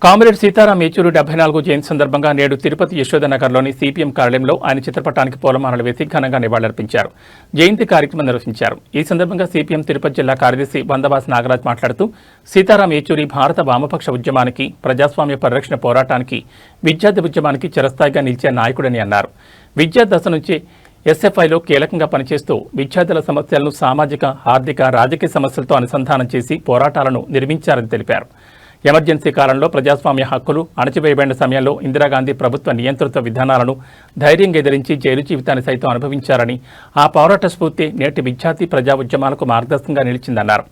Comrade Sitaram Yechury 74 జయంతి సందర్భంగా నేడు Tirupati యశోదనగర్లోని CPM కార్యాలయంలో ఆయన చిత్రపటానికి పూలమాలలు వేసి ఘనంగా నివాళులర్పించారు. జయంతి కార్యక్రమం నిర్వహించారు. ఈ సందర్భంగా సిపిఎం తిరుపతి జిల్లా కార్యదర్శి వందవాసి నాగరాజ్ మాట్లాడుతూ సీతారాం ఏచూరి భారత వామపక్ష ఉద్యమానికి, ప్రజాస్వామ్య పరిరక్షణ పోరాటానికి, విద్యార్థి ఉద్యమానికి చిరస్థాయిగా నిలిచే నాయకుడని అన్నారు. విద్యా దశ నుంచి ఎస్ఎఫ్ఐలో కీలకంగా పనిచేస్తూ విద్యార్థుల సమస్యలను సామాజిక, ఆర్థిక, రాజకీయ సమస్యలతో అనుసంధానం చేసి పోరాటాలను నిర్మించారని తెలిపారు. ఎమర్జెన్సీ కాలంలో ప్రజాస్వామ్య హక్కులు అణచివేయబడిన సమయంలో ఇందిరాగాంధీ ప్రభుత్వ నియంత్రిత విధానాలను ధైర్యంగా ఎదిరించి జైలు జీవితాన్ని సైతం అనుభవించారని, ఆ పోరాట స్ఫూర్తి నేటి విద్యార్థి ప్రజా ఉద్యమాలకు మార్గదర్శకంగా నిలిచిందన్నారు.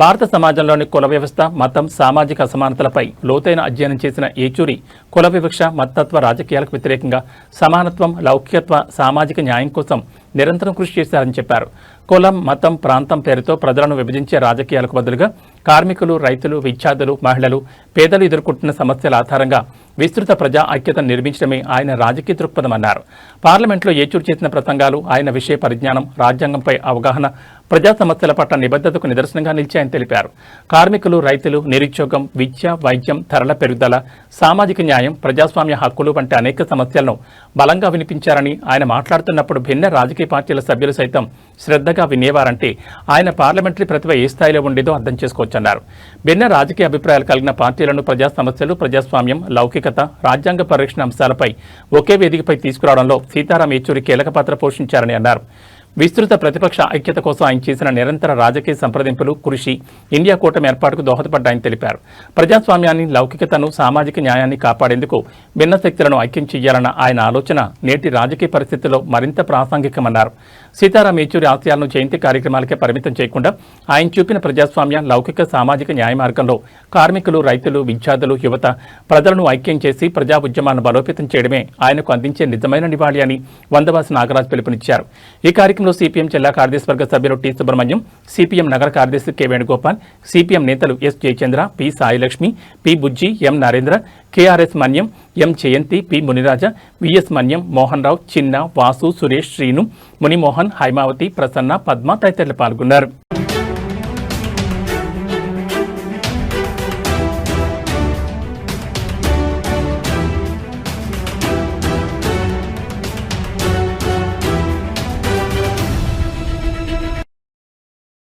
భారత సమాజంలోని కుల వ్యవస్థ, మతం, సామాజిక అసమానతలపై లోతైన అధ్యయనం చేసిన ఏచూరి కుల వివక్ష, మతత్వ రాజకీయాలకు వ్యతిరేకంగా సమానత్వం, లౌకికత్వ, సామాజిక న్యాయం కోసం నిరంతరం కృషి చేశారని చెప్పారు. కులం, మతం, ప్రాంతం పేరుతో ప్రజలను విభజించే రాజకీయాలకు బదులుగా కార్మికులు, రైతులు, విద్యార్థులు, మహిళలు, పేదలు ఎదుర్కొంటున్న సమస్యల ఆధారంగా విస్తృత ప్రజా ఐక్యతను నిర్మించడమే ఆయన రాజకీయ దృక్పథమన్నారు. పార్లమెంట్లో ఏచూరి చేసిన ప్రసంగాలు ఆయన విషయ పరిజ్ఞానం, రాజ్యాంగంపై అవగాహన, ప్రజా సమస్యల పట్ల నిబద్ధతకు నిదర్శనంగా నిలిచాయని తెలిపారు. కార్మికులు, రైతులు, నిరుద్యోగం, విద్య, వైద్యం, ధరల పెరుగుదల, సామాజిక న్యాయం, ప్రజాస్వామ్య హక్కులు వంటి అనేక సమస్యలను బలంగా వినిపించారని, ఆయన మాట్లాడుతున్నప్పుడు భిన్న రాజకీయ పార్టీల సభ్యులు సైతం శ్రద్ధగా వినేవారంటే ఆయన పార్లమెంటరీ ప్రతిభ ఏ స్థాయిలో ఉండేదో అర్థం చేసుకోవచ్చన్నారు. భిన్న రాజకీయ అభిప్రాయాలు కలిగిన పార్టీలను ప్రజా సమస్యలు, ప్రజాస్వామ్యం, లౌకికత, రాజ్యాంగ పరిరక్షణ అంశాలపై ఒకే వేదికపై తీసుకురావడంలో సీతారాం ఏచూరి కీలక పాత్ర పోషించారని అన్నారు. విస్తృత ప్రతిపక్ష ఐక్యత కోసం ఆయన చేసిన నిరంతర రాజకీయ సంప్రదింపులు, కృషి ఇండియా కూటమి ఏర్పాటుకు దోహదపడ్డాయని తెలిపారు. ప్రజాస్వామ్యాన్ని, లౌకికతను, సామాజిక న్యాయాన్ని కాపాడేందుకు భిన్న శక్తులను ఐక్యం చేయాలన్న ఆయన ఆలోచన నేటి రాజకీయ పరిస్థితుల్లో మరింత ప్రాసంగికమన్నారు. సీతారాం ఏచూరి ఆశయాలను జయంతి కార్యక్రమాలకే పరిమితం చేయకుండా ఆయన చూపిన ప్రజాస్వామ్య, లౌకిక, సామాజిక న్యాయ మార్గంలో కార్మికులు, రైతులు, విద్యార్థులు, యువత, ప్రజలను ఐక్యం చేసి ప్రజా ఉద్యమాన్ని బలోపేతం చేయడమే ఆయనకు అందించే నిజమైన నివాళి అని వందవాసి నాగరాజ్ పిలుపునిచ్చారు. ఈ కార్యక్రమంలో సిపిఎం జిల్లా కార్యదర్శి వర్గ సభ్యులు టి సుబ్రహ్మణ్యం, సిపిఎం నగర కార్యదర్శి కె వేణుగోపాల్, సిపిఎం నేతలు S Jayachandra, P Sailakshmi, P Bujji, M Narendra, KRS Manyam, M Jayanthi, P Muniraja, VS Manyam, Mohan Rao, Chinna, Vasu, Suresh, Srinu, మునిమోహన్, Haimavathi, Prasanna, Padma తదితరులు పాల్గొన్నారు.